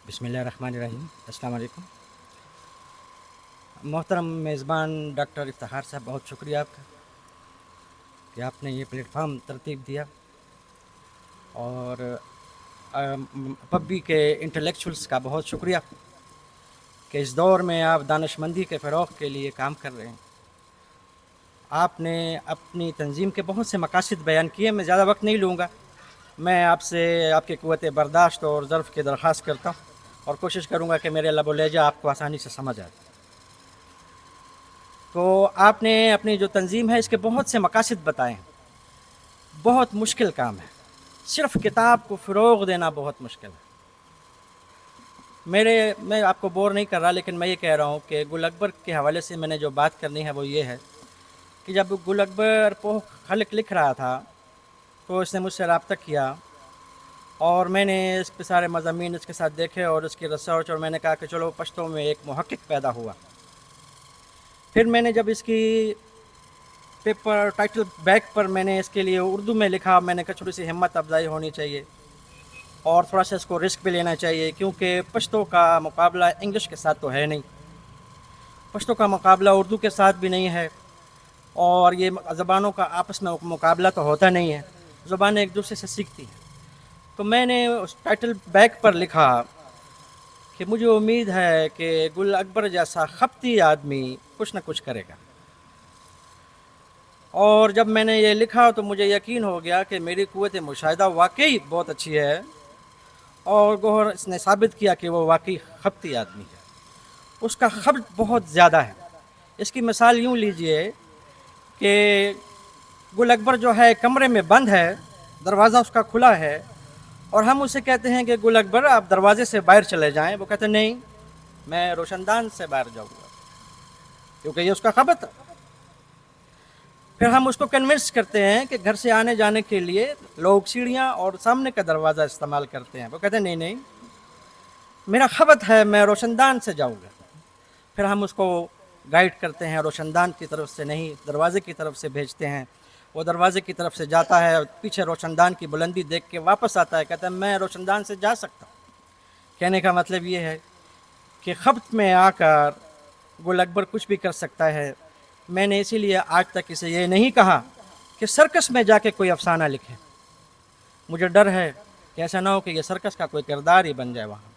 बिस्मिल्लाहिर्रहमानिर्रहीम। अस्सलाम वालेकुम। मोहतरम मेज़बान डॉक्टर इफ्तिखार साहब, बहुत शुक्रिया आपका कि आपने ये प्लेटफॉर्म तरतीब दिया और पब्बी के इंटेलेक्चुअल्स का बहुत शुक्रिया कि इस दौर में आप दानिशमंदी के फ़रोग़ के लिए काम कर रहे हैं। आपने अपनी तंजीम के बहुत से मकासद बयान किए, मैं ज़्यादा वक्त नहीं लूँगा। मैं आपसे आपकी क़ुव्वत बर्दाश्त और ज़र्फ़ की दरख्वास्त करता हूँ और कोशिश करूँगा कि मेरे लब व लहजा आपको आसानी से समझ आए। तो आपने अपनी जो तंजीम है इसके बहुत से मकासद बताए हैं। बहुत मुश्किल काम है, सिर्फ़ किताब को फ़रोग़ देना बहुत मुश्किल है। मैं आपको बोर नहीं कर रहा, लेकिन मैं ये कह रहा हूँ कि गुल अकबर के हवाले से मैंने जो बात करनी है वो ये है कि जब गुल अकबर पोह खल्क़ लिख रहा था तो इसने मुझसे रब्ता किया और मैंने इस पे सारे मज़ामीन इसके साथ देखे और इसकी रिसर्च, और मैंने कहा कि चलो पश्तो में एक मुहक्किक पैदा हुआ। फिर मैंने जब इसकी पेपर टाइटल बैक पर मैंने इसके लिए उर्दू में लिखा, मैंने कहा थोड़ी सी हिम्मत अफजाई होनी चाहिए और थोड़ा सा इसको रिस्क भी लेना चाहिए, क्योंकि पश्तो का मुकाबला इंग्लिश के साथ तो है नहीं, पश्तो का मुकाबला उर्दू के साथ भी नहीं है, और ये ज़बानों का आपस में मुकाबला तो होता नहीं है, ज़बानें एक दूसरे से सीखती हैं। तो मैंने उस टाइटल बैक पर लिखा कि मुझे उम्मीद है कि गुल अकबर जैसा खपती आदमी कुछ न कुछ करेगा। और जब मैंने ये लिखा तो मुझे यकीन हो गया कि मेरी क़ुव्वत मुशाहिदा वाकई बहुत अच्छी है, और गौहर इसने साबित किया कि वो वाकई खपती आदमी है, उसका खब्त बहुत ज़्यादा है। इसकी मिसाल यूँ लीजिए कि गुल अकबर जो है कमरे में बंद है, दरवाज़ा उसका खुला है, और हम उसे कहते हैं कि गुल अकबर आप दरवाज़े से बाहर चले जाएं। वो कहते नहीं, मैं रोशनदान से बाहर जाऊँगा, क्योंकि ये उसका खब्त है। फिर हम उसको कन्विंस करते हैं कि घर से आने जाने के लिए लोग सीढ़ियाँ और सामने का दरवाज़ा इस्तेमाल करते हैं। वो कहते हैं नहीं नहीं, मेरा खब्त है, मैं रोशनदान से जाऊँगा। फिर हम उसको गाइड करते हैं, रोशनदान की तरफ से नहीं, दरवाज़े की तरफ से भेजते हैं। वो दरवाज़े की तरफ से जाता है, पीछे रोशनदान की बुलंदी देख के वापस आता है, कहता है मैं रोशनदान से जा सकता हूँ। कहने का मतलब ये है कि खब्त में आकर गुल अकबर कुछ भी कर सकता है। मैंने इसीलिए आज तक इसे ये नहीं कहा कि सर्कस में जाके कोई अफसाना लिखे। मुझे डर है कि ऐसा ना हो कि ये सर्कस का कोई किरदार ही बन जाए वहाँ।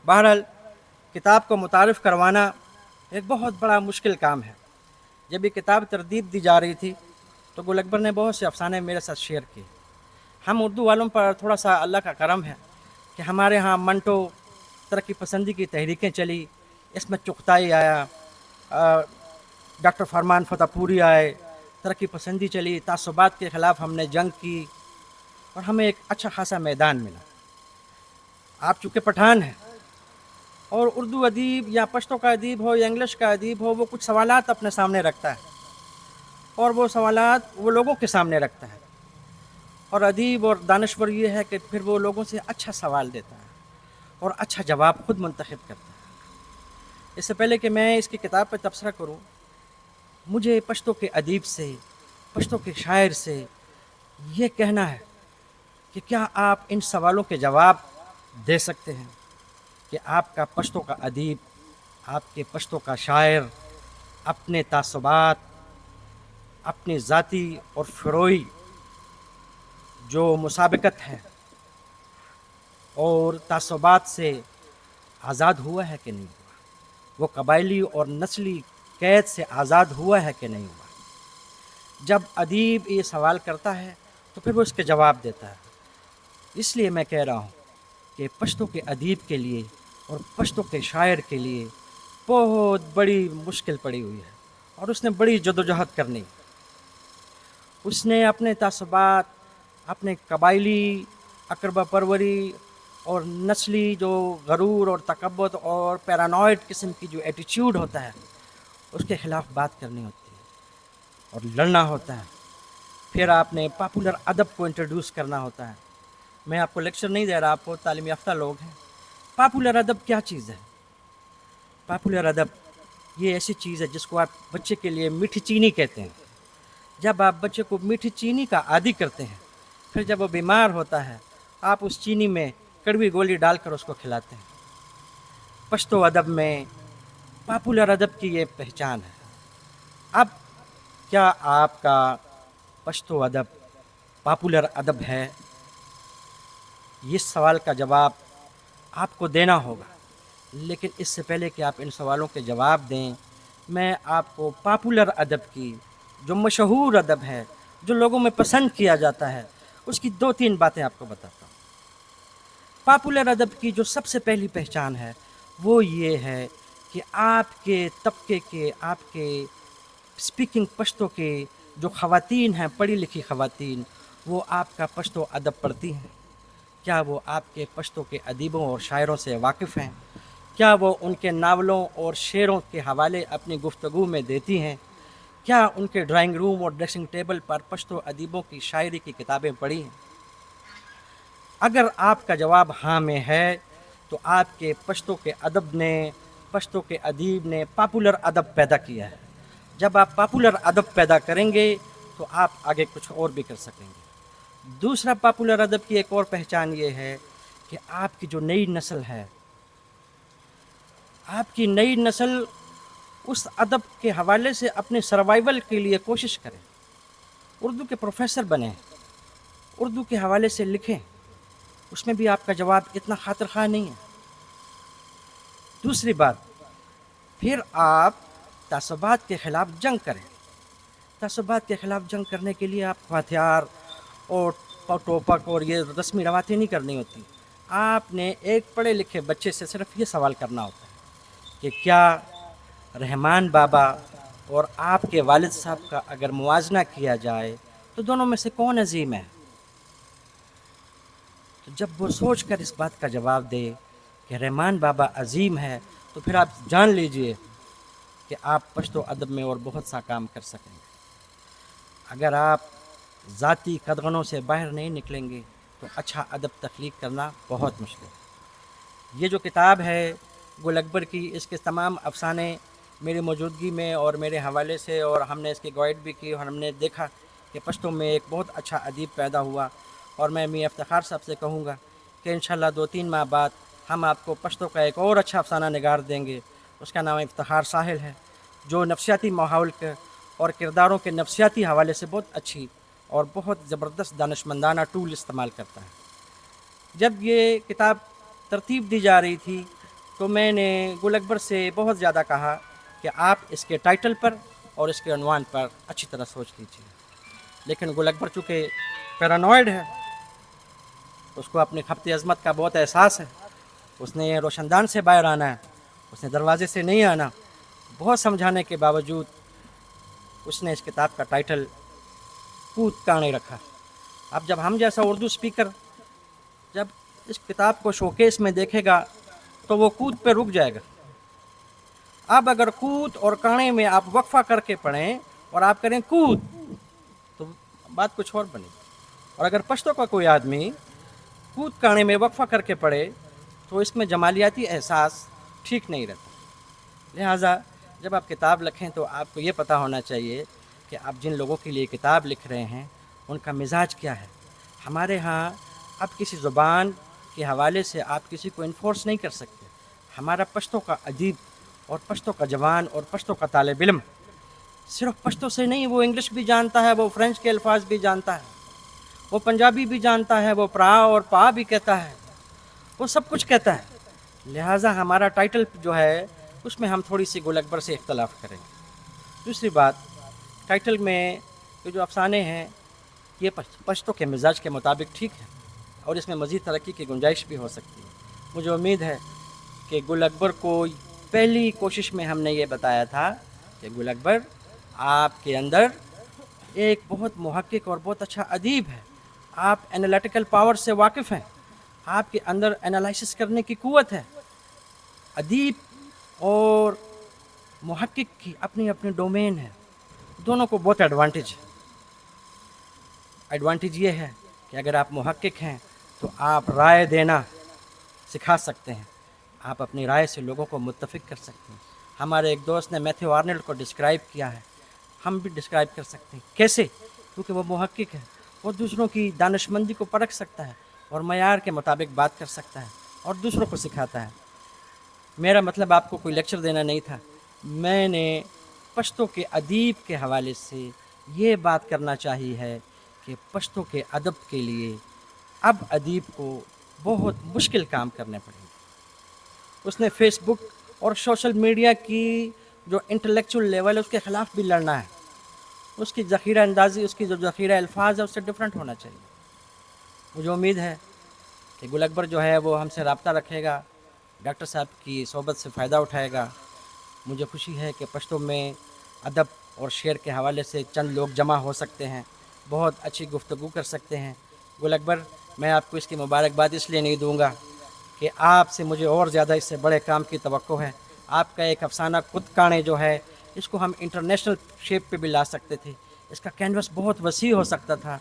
बहरहाल, किताब को मुतारिफ़ करवाना एक बहुत बड़ा मुश्किल काम है। जब ये किताब तरतीब दी जा रही थी तो गुल अकबर ने बहुत से अफसाने मेरे साथ शेयर किए। हम उर्दू वालों पर थोड़ा सा अल्लाह का करम है कि हमारे यहाँ मंटो तरक्की पसंदी की तहरीकें चली, इसमें चुगताई आया, डॉक्टर फरमान फतेहपुरी आए, तरक्की पसंदी चली, तासुबात के ख़िलाफ़ हमने जंग की और हमें एक अच्छा खासा मैदान मिला। आप चूँकि पठान हैं और उर्दू अदीब या पश्तो का अदीब हो या इंग्लिश का अदीब हो, वो कुछ सवालात अपने सामने रखता है और वो सवालात वो लोगों के सामने रखता है, और अदीब और दानश्वर ये है कि फिर वो लोगों से अच्छा सवाल देता है और अच्छा जवाब ख़ुद मुंतखब करता है। इससे पहले कि मैं इसकी किताब पर तबसरा करूँ, मुझे पश्तो के अदीब से, पश्तो के शायर से ये कहना है कि क्या आप इन सवालों के जवाब दे सकते हैं कि आपका पश्तो का अदीब, आपके पश्तो का शायर अपने तासुबात, अपनी ज़ाती और फ़िरोई जो मुसाबिकत है और तासुबात से आज़ाद हुआ है कि नहीं हुआ, वो कबायली और नस्ली कैद से आज़ाद हुआ है कि नहीं हुआ। जब अदीब ये सवाल करता है तो फिर वो इसके जवाब देता है। इसलिए मैं कह रहा हूँ कि पश्तो के अदीब के लिए और पश्तो के शायर के लिए बहुत बड़ी मुश्किल पड़ी हुई है और उसने बड़ी जदोजहद करनी। उसने अपने तासुबात, अपने कबायली अकरबा परवरी और नस्ली जो गरूर और तकब्बुर और पैरानॉइड किस्म की जो एटीट्यूड होता है, उसके ख़िलाफ़ बात करनी होती है और लड़ना होता है। फिर आपने पॉपुलर अदब को इंट्रोड्यूस करना होता है। मैं आपको लेक्चर नहीं दे रहा, आप बहुत तालीम याफ्ता लोग हैं। पॉपुलर अदब क्या चीज़ है? पॉपुलर अदब ये ऐसी चीज़ है जिसको आप बच्चे के लिए मीठी चीनी कहते हैं। जब आप बच्चे को मीठी चीनी का आदी करते हैं, फिर जब वो बीमार होता है, आप उस चीनी में कड़वी गोली डालकर उसको खिलाते हैं। पश्तो अदब में पॉपुलर अदब की ये पहचान है। अब क्या आपका पश्तो अदब पॉपुलर अदब है? इस सवाल का जवाब आपको देना होगा, लेकिन इससे पहले कि आप इन सवालों के जवाब दें, मैं आपको पॉपुलर अदब की, जो मशहूर अदब है, जो लोगों में पसंद किया जाता है, उसकी 2-3 बातें आपको बताता हूँ। पॉपुलर अदब की जो सबसे पहली पहचान है वो ये है कि आपके तबके के, आपके स्पीकिंग पश्तो के जो ख़वातीन हैं, पढ़ी लिखी ख़वातीन, वो आपका पश्तो अदब पढ़ती हैं। क्या वो आपके पश्तो के अदीबों और शायरों से वाकिफ़ हैं? क्या वो उनके नावलों और शेरों के हवाले अपनी गुफ्तगू में देती हैं? क्या उनके ड्राइंग रूम और ड्रेसिंग टेबल पर पश्तो अदीबों की शायरी की किताबें पढ़ी हैं? अगर आपका जवाब हाँ में है तो आपके पश्तो के अदब ने, पश्तो के अदीब ने पॉपुलर अदब पैदा किया है। जब आप पॉपुलर अदब पैदा करेंगे तो आप आगे कुछ और भी कर सकेंगे। दूसरा पॉपुलर अदब की एक और पहचान ये है कि आपकी जो नई नस्ल है, आपकी नई नस्ल उस अदब के हवाले से अपने सर्वाइवल के लिए कोशिश करें, उर्दू के प्रोफेसर बने, उर्दू के हवाले से लिखें। उसमें भी आपका जवाब इतना खातिर खा नहीं है। दूसरी बात, फिर आप तासुबात के ख़िलाफ़ जंग करें। तासुबात के ख़िलाफ़ जंग करने के लिए आपको हथियार और टोपक और ये रस्मी रवातें नहीं करनी होती। आपने एक पढ़े लिखे बच्चे से सिर्फ ये सवाल करना होता है कि क्या रहमान बाबा और आपके वालिद साहब का अगर मुआजना किया जाए तो दोनों में से कौन अजीम है? तो जब वो सोच कर इस बात का जवाब दे कि रहमान बाबा अजीम है, तो फिर आप जान लीजिए कि आप पश्तो अदब में और बहुत सा काम कर सकेंगे। अगर आप ज़ाती कदगनों से बाहर नहीं निकलेंगे तो अच्छा अदब तख्लीक करना बहुत मुश्किल है। ये जो किताब है गुल अकबर की, इसके तमाम अफसाने मेरी मौजूदगी में और मेरे हवाले से, और हमने इसकी गाइड भी की और हमने देखा कि पश्तो में एक बहुत अच्छा अदीब पैदा हुआ। और मैं मियां इफ्तिखार साहब से कहूँगा कि इंशाल्लाह 2-3 माह बाद हम आपको पश्तो का एक और अच्छा अफसाना निगार देंगे। उसका नाम इफ्तिखार साहिल है, जो नफ्सियाती माहौल के और किरदारों के नफ्सियाती हवाले से बहुत अच्छी और बहुत ज़बरदस्त दानिशमंदाना टूल इस्तेमाल करता है। जब ये किताब तरतीब दी जा रही थी तो मैंने गुल अकबर से बहुत ज़्यादा कहा कि आप इसके टाइटल पर और इसके उन्वान पर अच्छी तरह सोच लीजिए। लेकिन गुल अकबर चूँकि पैरानॉइड है, उसको अपनी खपती अज़मत का बहुत एहसास है। उसने रोशनदान से बाहर आना है, उसने दरवाजे से नहीं आना। बहुत समझाने के बावजूद उसने इस किताब का टाइटल कूद काने रखा। अब जब हम जैसा उर्दू स्पीकर जब इस किताब को शोकेस में देखेगा तो वो कूद पे रुक जाएगा। अब अगर कूद और काने में आप वक्फा करके पढ़ें और आप करें कूद, तो बात कुछ और बनेगी। और अगर पश्तो का कोई आदमी कूद काने में वक्फा करके पढ़े तो इसमें जमालियाती एहसास ठीक नहीं रहता। लिहाजा जब आप किताब लिखें तो आपको ये पता होना चाहिए कि आप जिन लोगों के लिए किताब लिख रहे हैं उनका मिजाज क्या है। हमारे यहाँ आप किसी ज़ुबान के हवाले से आप किसी को इन्फोर्स नहीं कर सकते। हमारा पश्तो का अदीब और पश्तो का जवान और पश्तो का तालिब इल्म सिर्फ पश्तो से नहीं, वो इंग्लिश भी जानता है, वो फ्रेंच के अल्फाज भी जानता है, वो पंजाबी भी जानता है, वो प्रा और पा भी कहता है, वो सब कुछ कहता है। लिहाजा हमारा टाइटल जो है उसमें हम थोड़ी सी गुल अकबर से इख्तलाफ करेंगे। दूसरी बात, टाइटल में ये जो अफसाने हैं ये पश्तो के मिजाज के मुताबिक ठीक है और इसमें मज़ीद तरक्की की गुंजाइश भी हो सकती है। मुझे उम्मीद है कि गुल अकबर को पहली कोशिश में हमने ये बताया था कि गुल अकबर आपके अंदर एक बहुत मुहक्किक और बहुत अच्छा अदीब है। आप एनालिटिकल पावर से वाकिफ़ हैं, आपके अंदर एनालिसिस करने की क़ुव्वत है। अदीब और मुहक्किक की अपनी अपनी डोमेन है, दोनों को बहुत एडवांटेज है। एडवांटेज ये है कि अगर आप मुहक्किक हैं तो आप राय देना सिखा सकते हैं, आप अपनी राय से लोगों को मुत्तफ़िक कर सकते हैं। हमारे एक दोस्त ने मैथ्यू आर्नल्ड को डिस्क्राइब किया है, हम भी डिस्क्राइब कर सकते हैं। कैसे? क्योंकि वो मुहक्किक है, वो दूसरों की दानिशमंदी को परख सकता है। اور معیار کے مطابق بات کر سکتا ہے اور دوسروں کو سکھاتا ہے. میرا مطلب آپ کو کوئی لیکچر دینا نہیں تھا. میں نے پشتو کے ادیب کے حوالے سے یہ بات کرنا چاہی ہے کہ پشتو کے ادب کے لیے اب ادیب کو بہت مشکل کام کرنے پڑیں گے. اس نے فیس بک اور سوشل میڈیا کی جو انٹلیکچول لیول ہے اس کے خلاف بھی لڑنا ہے. اس کی ذخیرہ اندازی، اس کی جو ذخیرہ الفاظ ہے اس سے ڈفرینٹ ہونا چاہیے. مجھے امید ہے کہ گل اکبر جو ہے وہ ہم سے رابطہ رکھے گا، ڈاکٹر صاحب کی صحبت سے فائدہ اٹھائے گا. مجھے خوشی ہے کہ پشتو میں ادب اور شعر کے حوالے سے چند لوگ جمع ہو سکتے ہیں، بہت اچھی گفتگو کر سکتے ہیں. گل اکبر، میں آپ کو اس کی مبارکباد اس لیے نہیں دوں گا کہ آپ سے مجھے اور زیادہ اس سے بڑے کام کی توقع ہے. آپ کا ایک افسانہ کت کانے جو ہے اس کو ہم انٹرنیشنل شیپ پہ بھی لا سکتے تھے. اس کا کینوس بہت وسیع ہو سکتا تھا.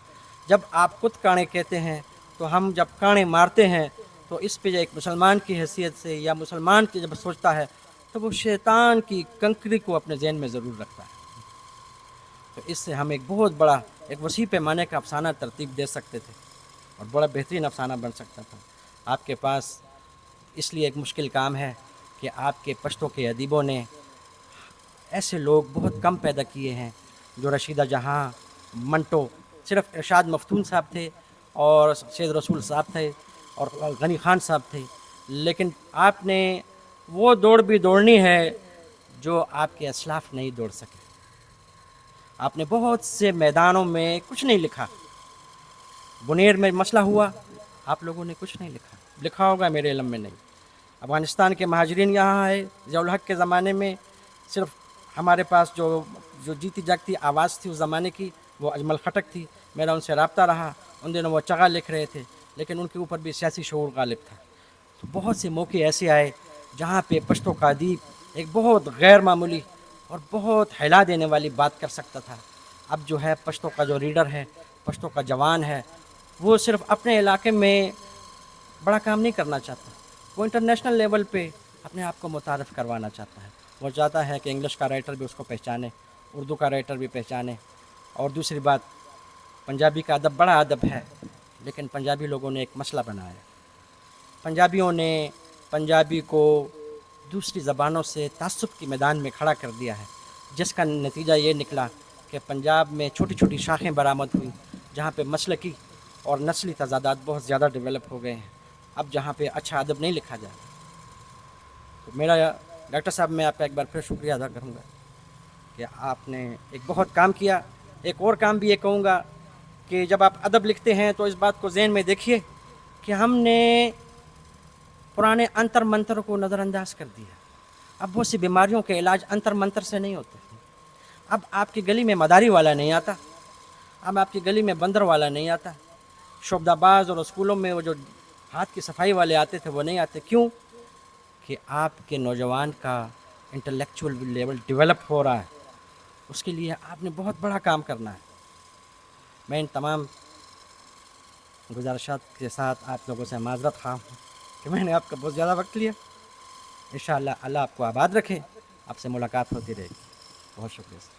جب آپ کت کانے کہتے ہیں تو ہم جب کانے مارتے ہیں تو اس پہ ایک مسلمان کی حیثیت سے یا مسلمان کی جب سوچتا ہے تو وہ شیطان کی کنکری کو اپنے ذہن میں ضرور رکھتا ہے. تو اس سے ہم ایک بہت بڑا، ایک وسیع پیمانے کا افسانہ ترتیب دے سکتے تھے اور بڑا بہترین افسانہ بن سکتا تھا. آپ کے پاس اس لیے ایک مشکل کام ہے کہ آپ کے پشتو کے ادیبوں نے ایسے لوگ بہت کم پیدا کیے ہیں جو رشیدہ جہاں، منٹو، صرف ارشاد مفتون صاحب تھے اور سید رسول صاحب تھے اور غنی خان صاحب تھے. لیکن آپ نے وہ دوڑ بھی دوڑنی ہے جو آپ کے اسلاف نہیں دوڑ سکے. آپ نے بہت سے میدانوں میں کچھ نہیں لکھا. بنیر میں مسئلہ ہوا، آپ لوگوں نے کچھ نہیں لکھا. لکھا ہوگا میرے علم میں نہیں. افغانستان کے مہاجرین یہاں آئے ضیاء الحق کے زمانے میں، صرف ہمارے پاس جو جیتی جاگتی آواز تھی اس زمانے کی وہ اجمل خٹک تھی. میرا ان سے رابطہ رہا. ان دنوں وہ چغا لکھ رہے تھے لیکن ان کے اوپر بھی سیاسی شعور غالب تھا. تو بہت سے موقع ایسے آئے جہاں پہ پشتو کا ادیب ایک بہت غیر معمولی اور بہت ہلا دینے والی بات کر سکتا تھا. اب جو ہے پشتو کا جو ریڈر ہے، پشتو کا جوان ہے، وہ صرف اپنے علاقے میں بڑا کام نہیں کرنا چاہتا. وہ انٹرنیشنل لیول پہ اپنے آپ کو متعارف کروانا چاہتا ہے. وہ چاہتا ہے کہ انگلش کا رائٹر بھی اس کو پہچانے، اردو کا رائٹر بھی پہچانے. اور دوسری بات، پنجابی کا ادب بڑا ادب ہے لیکن پنجابی لوگوں نے ایک مسئلہ بنایا. پنجابیوں نے پنجابی کو دوسری زبانوں سے تعصب کی میدان میں کھڑا کر دیا ہے، جس کا نتیجہ یہ نکلا کہ پنجاب میں چھوٹی چھوٹی شاخیں برآمد ہوئیں جہاں پہ مسلکی اور نسلی تضادات بہت زیادہ ڈیولپ ہو گئے ہیں. اب جہاں پہ اچھا ادب نہیں لکھا جائے. تو میرا ڈاکٹر صاحب، میں آپ کا ایک بار پھر شکریہ ادا کروں گا کہ آپ نے ایک بہت کام کیا. ایک اور کام بھی یہ کہوں گا کہ جب آپ ادب لکھتے ہیں تو اس بات کو ذہن میں دیکھیے کہ ہم نے پرانے انتر منتر کو نظر انداز کر دیا. اب بہت سی بیماریوں کے علاج انتر منتر سے نہیں ہوتے. اب آپ کی گلی میں مداری والا نہیں آتا، اب آپ کی گلی میں بندر والا نہیں آتا، شعبدہ باز اور اسکولوں میں وہ جو ہاتھ کی صفائی والے آتے تھے وہ نہیں آتے. کیوں؟ کہ آپ کے نوجوان کا انٹلیکچول لیول ڈیولپ ہو رہا ہے. اس کے لیے آپ نے بہت بڑا کام کرنا ہے. میں ان تمام گزارشات کے ساتھ آپ لوگوں سے معذرت خواہ ہوں کہ میں نے آپ کا بہت زیادہ وقت لیا. انشاءاللہ اللہ آپ کو آباد رکھے. آپ سے ملاقات ہوتی رہے گی. بہت شکریہ سر.